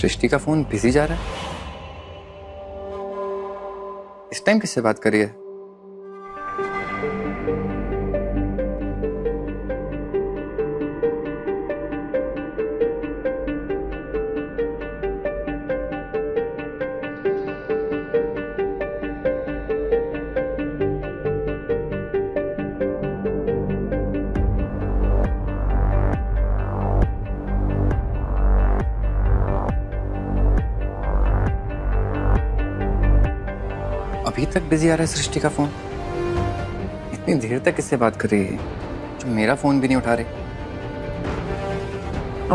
सृष्टि का phone busy जा रहा है। इस टाइम किससे बात कर रही है? अभी तक बिजी आ रहा है सृष्टि का फोन। इतनी देर तक किससे बात कर रही है जो मेरा फोन भी नहीं उठा रही।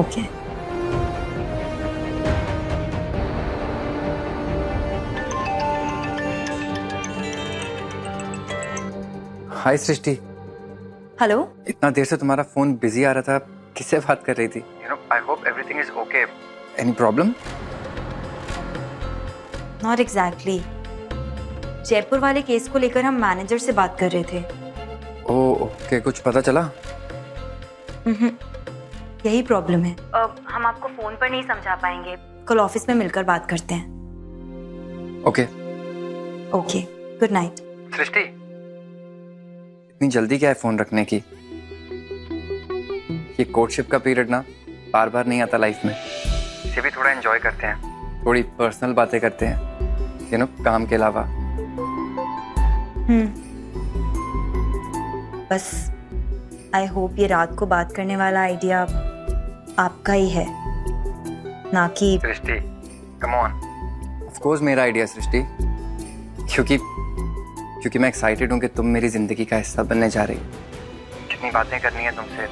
ओके। हाय सृष्टि। हेलो। इतना देर से तुम्हारा फोन बिजी आ रहा था, किससे बात कर रही थी? I hope everything is okay. Any problem? Not exactly. Jaipur वाले केस को लेकर हम मैनेजर से बात कर रहे थे। ओके, कुछ पता चला? यही प्रॉब्लम है। हम आपको फोन पर नहीं समझा पाएंगे, कल ऑफिस में मिलकर बात करते हैं। ओके। Good night. सृष्टि, इतनी जल्दी क्या है फोन रखने की? ये कोर्टशिप का पीरियड ना बार बार नहीं आता लाइफ में। इसे भी थोड़ा एंजॉय करते हैं, थोड़ी पर्सनल बातें करते हैं, काम के अलावा। बस आई होप ये रात को बात करने वाला आइडिया आपका ही है, ना कि Srishti. Come on. Of course मेरा आइडिया सृष्टि, क्योंकि मैं एक्साइटेड हूँ कि तुम मेरी जिंदगी का हिस्सा बनने जा रही हो। कितनी बातें करनी है तुमसे,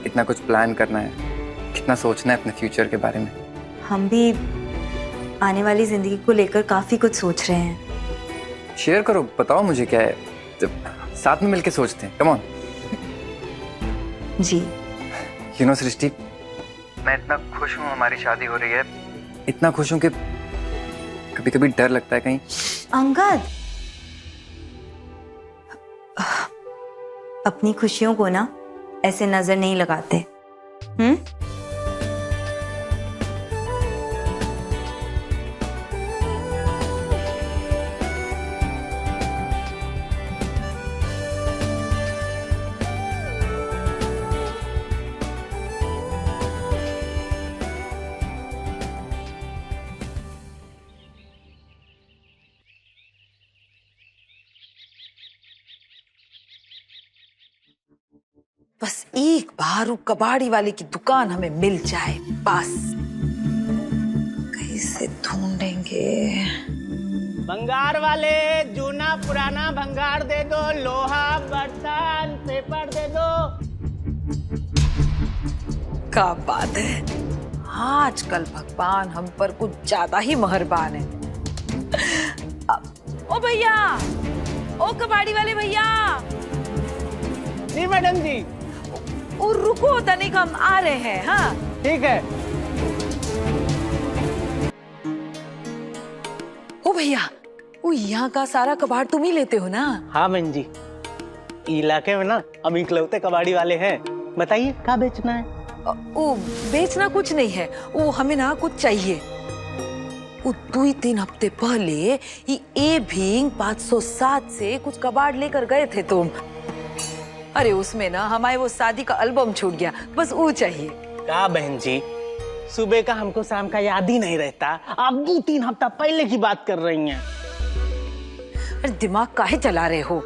कितना कुछ प्लान करना है, कितना सोचना है अपने फ्यूचर के बारे में। हम भी आने वाली जिंदगी को लेकर काफी कुछ सोच रहे हैं। शेयर करो, बताओ मुझे क्या है, तो साथ में मिलके सोचते हैं। Come on. जी। सृष्टि, मैं इतना खुश हूँ हमारी शादी हो रही है, इतना खुश हूँ कि कभी कभी डर लगता है कहीं। अंगद, अपनी खुशियों को ना ऐसे नजर नहीं लगाते। बस एक बार वो कबाड़ी वाले की दुकान हमें मिल जाए, बस। कैसे ढूंढेंगे? भंगार वाले, जूना पुराना भंगार दे दो, लोहा बर्तन पेपर दे दो। क्या बात है, आजकल भगवान हम पर कुछ ज्यादा ही मेहरबान है। ओ भैया, ओ कबाड़ी वाले भैया। जी मैडम जी। और रुको, तनिक हम आ रहे हैं। हाँ ठीक है। ओ भैया, वो यहाँ का सारा कबाड़ तुम ही लेते हो ना? हाँ बहन जी, इलाके में ना हम इकलौते कबाड़ी वाले हैं। बताइए क्या बेचना है? वो बेचना कुछ नहीं है, वो हमें ना कुछ चाहिए। वो 2-3 हफ्ते पहले ये ए भी 507 से कुछ कबाड़ लेकर गए थे तुम। अरे उसमें ना हमारे वो शादी का एल्बम छूट गया, बस वो चाहिए। क्या बहन जी, सुबह का हमको शाम का याद ही नहीं रहता, आप 2-3 हफ्ता पहले की बात कर रही हैं। अरे दिमाग काहे चला रहे हो?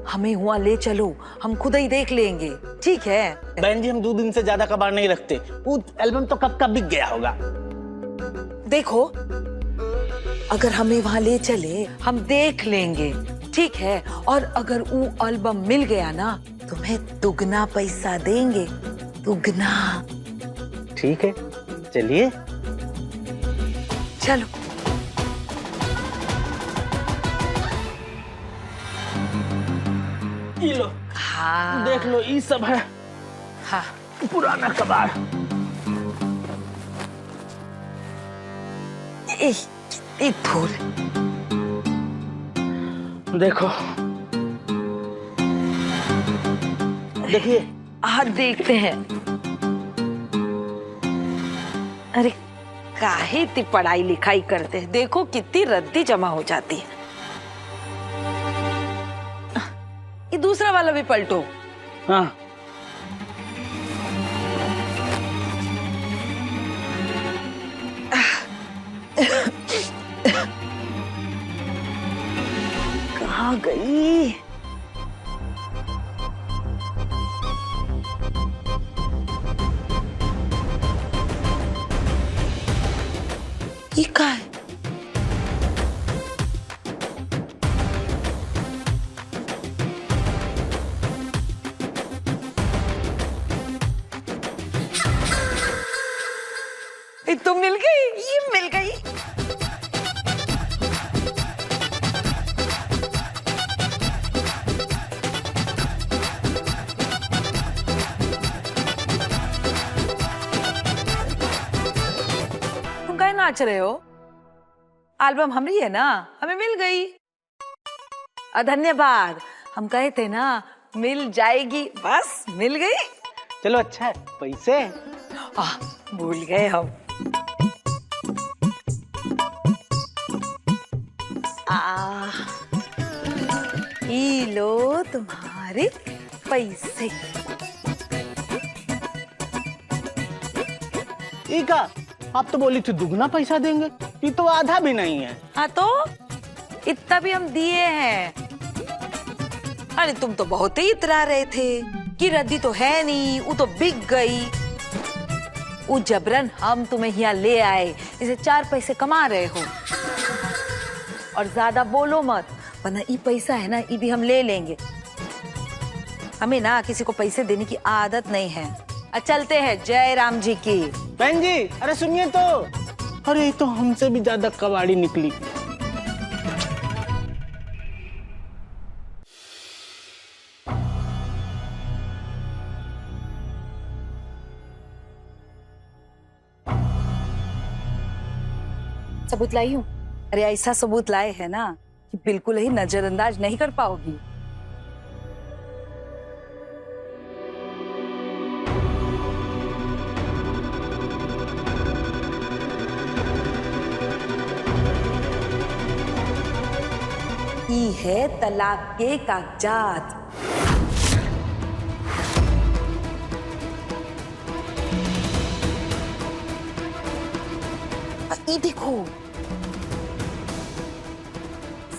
हमें वहाँ ले चलो, हम खुद ही देख लेंगे, ठीक है? बहन जी, हम 2 दिन से ज्यादा कबाड़ नहीं रखते, वो एल्बम तो कब का बिक गया होगा। देखो, अगर हमें वहाँ ले चले हम देख लेंगे, ठीक है? और अगर वो एल्बम मिल गया ना, तुम्हें दुगना पैसा देंगे, दुगना। ठीक है, चलिए। चलो। ये लो। हाँ देख लो, ये सब है। हाँ, पुराना कबाड़। एक फूल देखो, देखिए। हाँ देखते हैं। काहे इतनी पढ़ाई लिखाई करते हैं, देखो कितनी रद्दी जमा हो जाती है। ये दूसरा वाला भी पलटो। हाँ कहाँ गई? ये कहाँ है? ये तो मिल गई, ये मिल गई। तुम काहे नाच रहे हो? एल्बम हमारी है ना, हमें मिल गई। धन्यवाद, हम कहे थे ना मिल जाएगी, बस मिल गई। चलो अच्छा है। पैसे? भूल गए हम। ये लो तुम्हारे पैसे। इका, आप तो बोली थी दुगना पैसा देंगे, ये तो आधा भी नहीं है। हाँ तो इतना भी हम दिए हैं। अरे तुम तो बहुत ही इतरा रहे थे कि रद्दी तो है नहीं, वो तो बिक गई। वो जबरन हम तुम्हें यहाँ ले आए, इसे 4 पैसे कमा रहे हो। और ज्यादा बोलो मत, वरना ये पैसा है ना, ये भी हम ले लेंगे। हमें ना किसी को पैसे देने की आदत नहीं है। चलते हैं जय राम जी की। बहन जी, अरे सुनिए तो, अरे ये तो हमसे भी ज्यादा कबाड़ी निकली। सबूत लाई हूँ। अरे ऐसा सबूत लाए है ना कि बिल्कुल ही नजरअंदाज नहीं कर पाओगी। ये है तलाक के कागजात। ये देखो,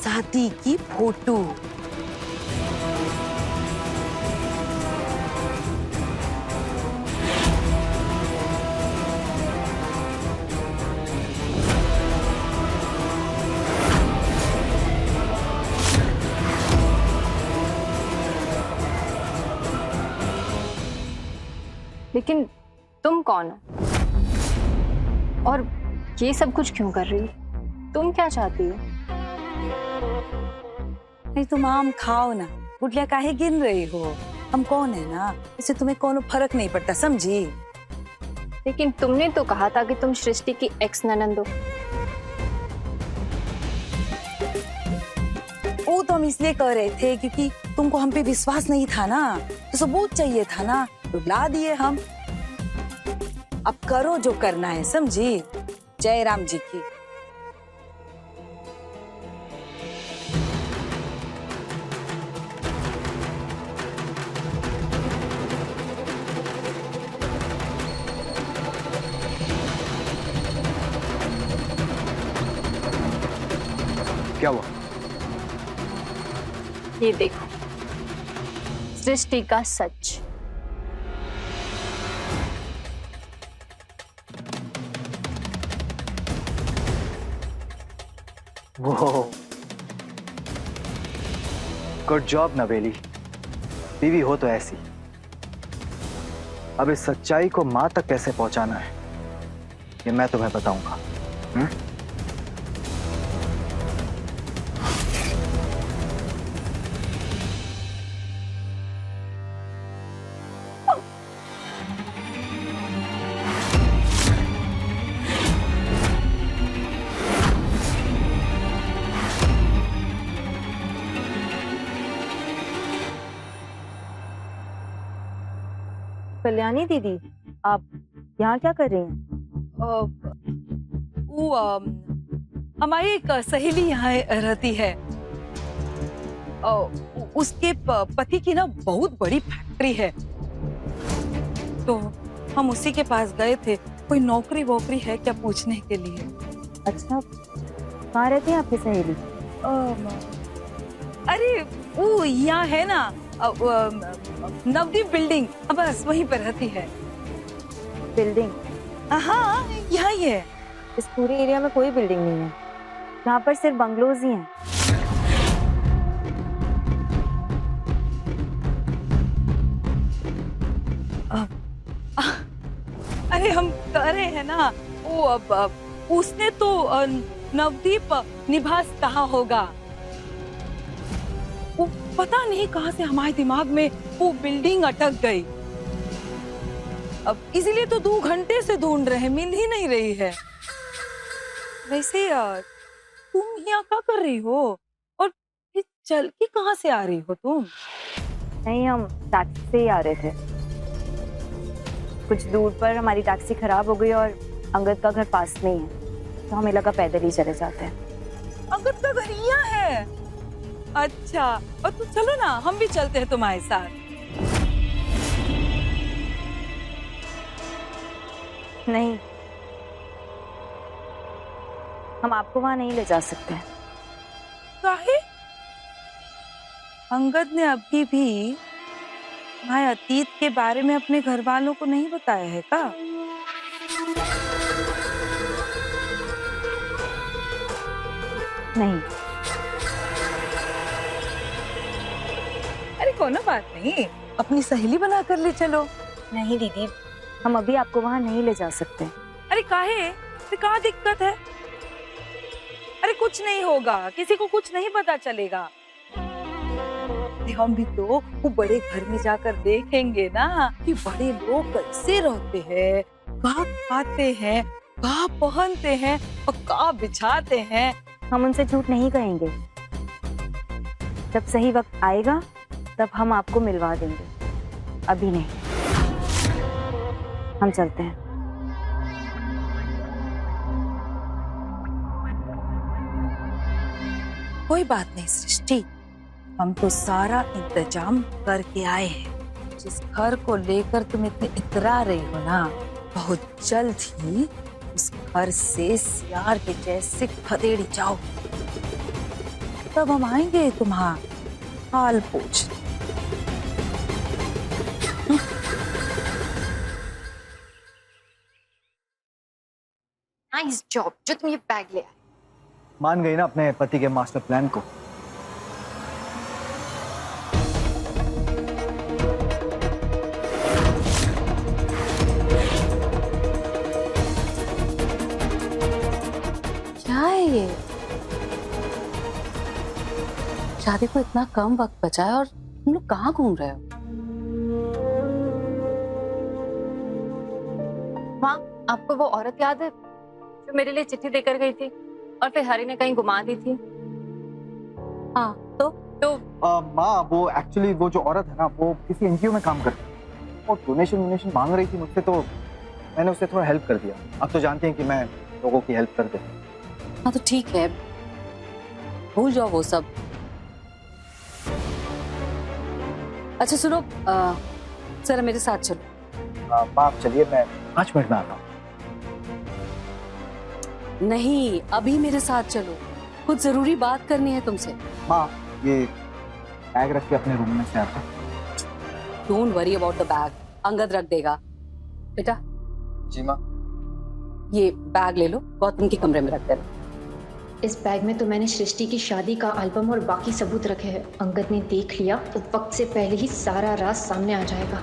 शादी की फोटो। लेकिन तुम कौन हो और ये सब कुछ क्यों कर रही हो? तुम क्या चाहती हो? नहीं तुम आम खाओ ना, गुटलिया काहे गिन रही हो? हम कौन है ना, इससे तुम्हें कोनो फर्क नहीं पड़ता, समझी? लेकिन तुमने तो कहा था कि तुम सृष्टि की एक्स ननंद हो। वो तो हम इसलिए कह रहे थे क्योंकि तुमको हम पे विश्वास नहीं था ना, तो सबूत चाहिए था ना, तो ला दिए हम। अब करो जो करना है, समझी? जय राम जी की। क्या हुआ? ये देखो, सृष्टि का सच। वो गुड जॉब नवेली, बीवी हो तो ऐसी। अब इस सच्चाई को मां तक कैसे पहुंचाना है ये मैं तुम्हें बताऊंगा। कल्याणी दीदी, आप यहाँ क्या कर रही हैं? वो हमारी एक सहेली यहाँ रहती है। उसके पति की ना बहुत बड़ी फैक्ट्री है, तो हम उसी के पास गए थे। कोई नौकरी वोकरी है क्या पूछने के लिए। अच्छा, कहाँ रहती है आपकी सहेली? अरे वो यहाँ है ना, नवदीप बिल्डिंग, बस वहीं पर रहती है। बिल्डिंग? हाँ, यहाँ ही है। इस पूरे एरिया में कोई बिल्डिंग नहीं है, यहाँ पर सिर्फ बंगलोज ही हैं। अरे हम कह रहे हैं ना, वो अब उसने तो नवदीप निवास कहा होगा। वो पता नहीं कहां से हमारे दिमाग में वो बिल्डिंग अटक गई। अब इसीलिए तो 2 घंटे से ढूंढ रहे हैं, मिल ही नहीं रही है। वैसे यार तुम यहाँ क्या कर रही हो, और ये चल के कहाँ से आ रही हो तुम? नहीं, हम टैक्सी से ही आ रहे थे। कुछ दूर पर हमारी टैक्सी खराब हो गई और अंगद का घर पास में ही है, तो हमें लगा पैदल ही चले जाते हैं। अंगद का घर यहाँ है? अच्छा, और तो चलो ना, हम भी चलते हैं तुम्हारे साथ। नहीं, हम आपको वहां नहीं ले जा सकते। काहे? अंगद ने अभी भी हमारे अतीत के बारे में अपने घर वालों को नहीं बताया है का? नहीं। अरे कोनो बात नहीं, अपनी सहेली बना कर ले चलो। नहीं दीदी, हम अभी आपको वहां नहीं ले जा सकते। अरे काहे? तो कहाँ दिक्कत है? अरे कुछ नहीं होगा, किसी को कुछ नहीं पता चलेगा। हम भी तो वो बड़े घर में जाकर देखेंगे ना कि बड़े लोग कैसे रहते हैं, कहाँ खाते हैं, कहाँ पहनते हैं और कहाँ बिछाते हैं। हम उनसे झूठ नहीं कहेंगे। जब सही वक्त आएगा तब हम आपको मिलवा देंगे, अभी नहीं। हम चलते हैं। कोई बात नहीं सृष्टि, हम तो सारा इंतजाम करके आए हैं। जिस घर को लेकर तुम इतने इतरा रही हो ना, बहुत जल्द ही उस घर से सियार के जैसे खदेड़ी जाओ, तब हम आएंगे तुम्हारा हाल पूछ। नाइस जॉब जो तुम ये बैग ले आए। मान गई ना अपने पति के मास्टर प्लान को। क्या है ये? शादी को इतना कम वक्त बचा है और तुम लोग कहाँ घूम रहे हो? माँ, आपको वो औरत याद है जो मेरे लिए चिट्ठी देकर गई थी और फिर हरी ने कहीं घुमा दी थी? हाँ, तो माँ, वो एक्चुअली वो जो औरत है ना, वो किसी एनजीओ में काम करती है और डोनेशन मांग रही थी मुझसे, तो मैंने उससे थोड़ा हेल्प कर दिया। आप तो जानते हैं कि मैं लोगों की हेल्प कर देता हूँ। हाँ तो ठीक है, भूल जाओ वो सब। अच्छा सुनो, जरा मेरे साथ चलो। माँ आप चलिए, मैं 5 मिनट में आता हूँ। नहीं, अभी मेरे साथ चलो, कुछ जरूरी बात करनी है तुमसे। माँ ये बैग रख के अपने रूम में से आता। Don't worry about the bag, Angad रख देगा। बेटा जी माँ। ये बैग ले लो, गौतम के कमरे में रख देना। इस बैग में तो मैंने सृष्टि की शादी का एल्बम और बाकी सबूत रखे हैं। अंगद ने देख लिया तो वक्त से पहले ही सारा राज सामने आ जाएगा।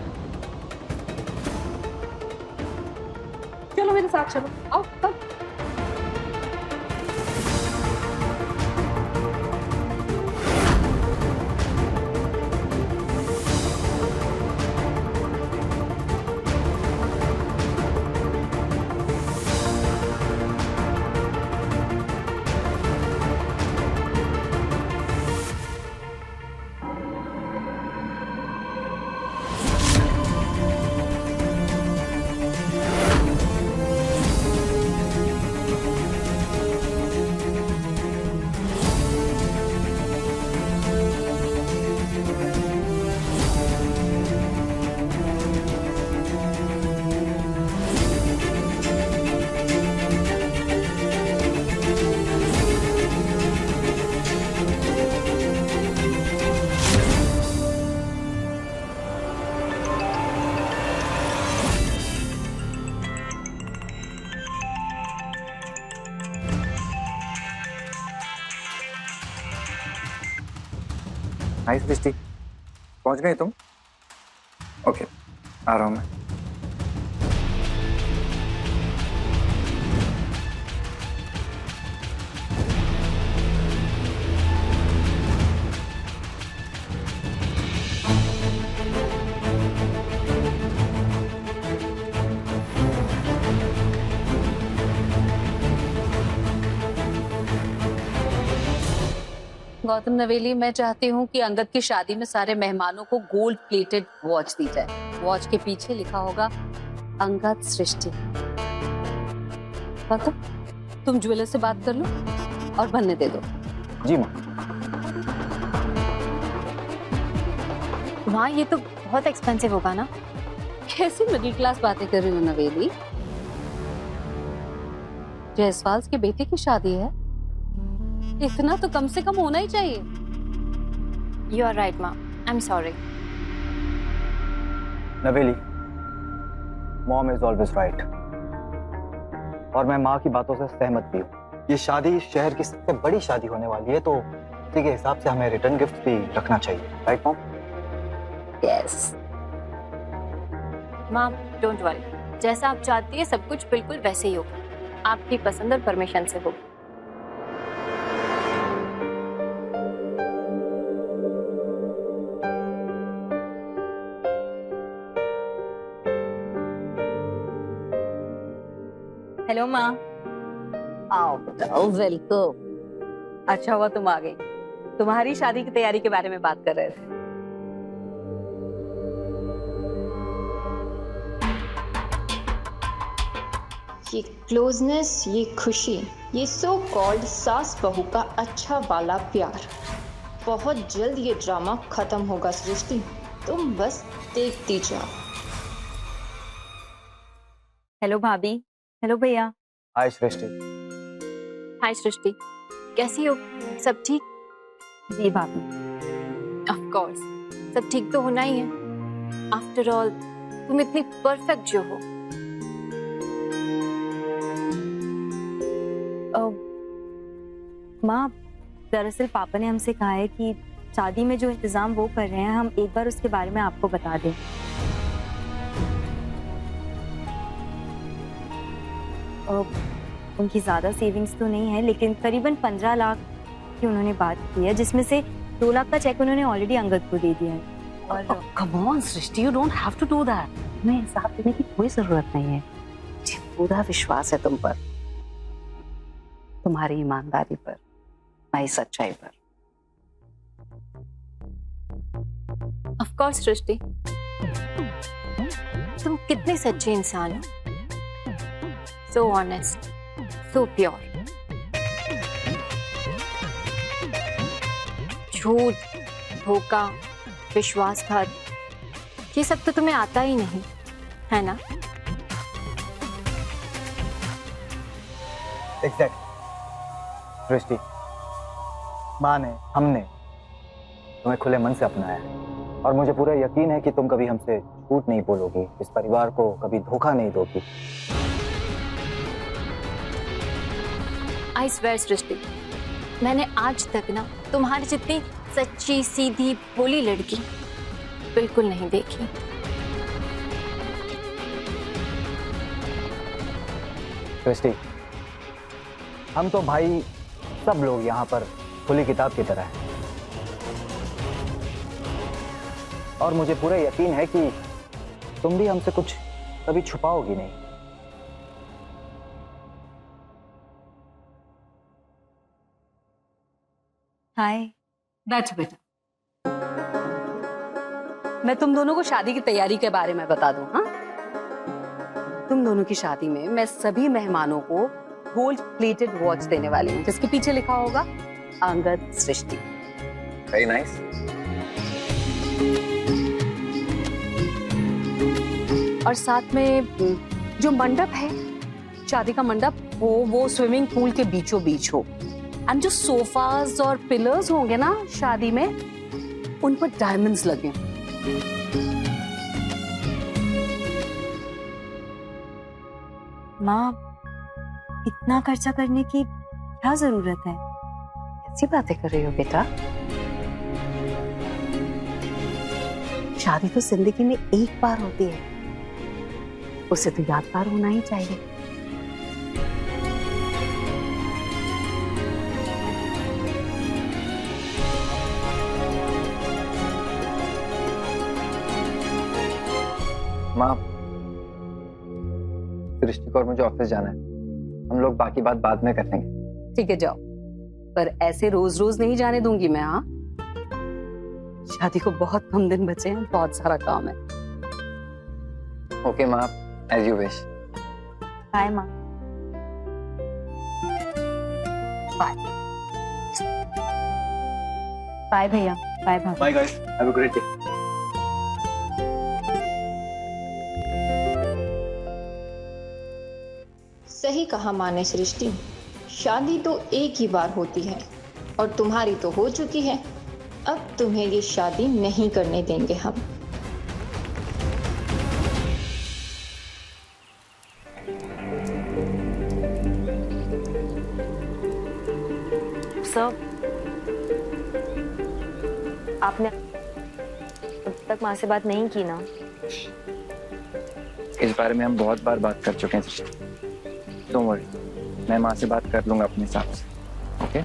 चलो मेरे साथ चलो, आओ कब। हाय सृष्टि, पहुंच गए तुम? ओके, आ रहा हूँ मैं। गौतम नवेली, मैं चाहती हूँ कि अंगद की शादी में सारे मेहमानों को गोल्ड प्लेटेड वॉच दी जाए। वॉच के पीछे लिखा होगा अंगद सृष्टि। गौतम, तुम ज्वेलर से बात कर लो और बनने दे दो। जी माँ। माँ, ये तो बहुत एक्सपेंसिव होगा ना? कैसी मिडिल क्लास बातें कर रही हो नवेली? जायसवाल के बेटे की शादी है, इतना तो कम से कम होना ही चाहिए। यू आर राइट माँ, आई एम सॉरी। नवेली, मॉम इज ऑलवेज राइट, और मैं माँ की बातों से सहमत भी हूँ। ये शादी शहर की सबसे बड़ी शादी होने वाली है, तो उसी के हिसाब से हमें रिटर्न गिफ्ट भी रखना चाहिए, राइट मॉम? यस माँ, डोंट वरी, जैसा आप चाहती है सब कुछ बिल्कुल वैसे ही होगा। आपकी पसंद और परमिशन से होगा। हेलो माँ। आओ बताओ, वेलकम। अच्छा हुआ तुम आ गई, तुम्हारी शादी की तैयारी के बारे में बात कर रहे थे। ये क्लोजनेस, ये खुशी, ये सो कॉल्ड सास बहू का अच्छा वाला प्यार, बहुत जल्द ये ड्रामा खत्म होगा सृष्टि, तुम बस देखती जाओ। हेलो भाभी। हेलो भैया। हाय सृष्टि। हाय सृष्टि, कैसी हो? सब ठीक? जी भाभी। ऑफ कोर्स, सब ठीक तो होना ही है। आफ्टर ऑल तुम इतनी परफेक्ट जो हो। माँ, दरअसल पापा ने हमसे कहा है कि शादी में जो इंतजाम वो कर रहे हैं, हम एक बार उसके बारे में आपको बता दें। उनकी ज़्यादा सेविंग्स तो नहीं है, लेकिन करीबन 15 लाख की उन्होंने बात की है, जिसमें से 2 लाख का चेक उन्होंने ऑलरेडी अंगद को दे दिया है। और come on Srishti, you don't have to do that. तुम्हें हिसाब देने की कोई जरूरत नहीं है। मुझे पूरा विश्वास है तुम पर, तुम्हारी ईमानदारी पर, तुम्हारी सच्चाई पर। ऑफ कोर्स सृष्टि, तुम कितने सच्चे इंसान हो। So honest, so pure. झूठ, धोखा, विश्वासघात, ये सब तो तुम्हें आता ही नहीं, है ना? एग्जैक्ट सृष्टि, माँ ने, हमने तुम्हें खुले मन से अपनाया है, और मुझे पूरा यकीन है कि तुम कभी हमसे झूठ नहीं बोलोगी, इस परिवार को कभी धोखा नहीं दोगी। आई स्वेयर सृष्टि, मैंने आज तक ना तुम्हारी जितनी सच्ची, सीधी, भोली लड़की बिल्कुल नहीं देखी। सृष्टि, हम तो भाई सब लोग यहाँ पर खुली किताब की तरह हैं, और मुझे पूरा यकीन है कि तुम भी हमसे कुछ कभी छुपाओगी नहीं। हाय। बैठ बेटा, मैं तुम दोनों को शादी की तैयारी के बारे में बता दूं। हाँ, तुम दोनों की शादी में मैं सभी मेहमानों को गोल्ड प्लेटेड वॉच देने वाली हूँ, जिसके पीछे लिखा होगा अंगद सृष्टि। Very nice. और साथ में जो मंडप है, शादी का मंडप, वो स्विमिंग पूल के बीचों बीच हो, एंड जो सोफाज और पिलर्स होंगे ना शादी में, उन पर डायमंड्स लगे। माँ, इतना खर्चा करने की क्या जरूरत है? कैसी बातें कर रही हो बेटा? शादी तो जिंदगी में एक बार होती है, उसे तो यादगार होना ही चाहिए। माँ, सृष्टि को और मुझे ऑफिस जाना है, हम लोग बाकी बात बाद में कर लेंगे। ठीक है, जाओ, पर ऐसे रोज रोज नहीं जाने दूंगी मैं। हाँ, शादी को बहुत कम दिन बचे हैं, बहुत सारा काम है। ओके माँ, एज यू विश। बाय माँ। बाय। बाय भैया। बाय भाभी। Bye guys, have a great day. सही कहा माँ ने सृष्टि, शादी तो एक ही बार होती है और तुम्हारी तो हो चुकी है। अब तुम्हें ये शादी नहीं करने देंगे हम। सर, आपने अब तक माँ से बात नहीं की ना? इस बारे में हम बहुत बार बात कर चुके हैं सृष्टि, डोंट वरी, मैं माँ से बात कर लूंगा अपने हिसाब से। ओके?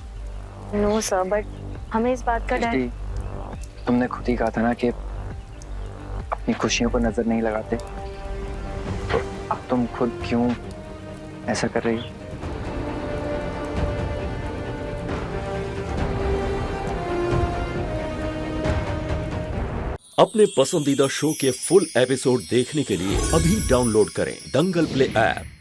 नो सर, बट हमें इस बात का डर। सृष्टि, तुमने खुद ही कहा था ना कि अपनी खुशियों को नजर नहीं लगाते, तो अब तुम खुद क्यों ऐसा कर रही हो? अपने पसंदीदा शो के फुल एपिसोड देखने के लिए अभी डाउनलोड करें दंगल प्ले ऐप।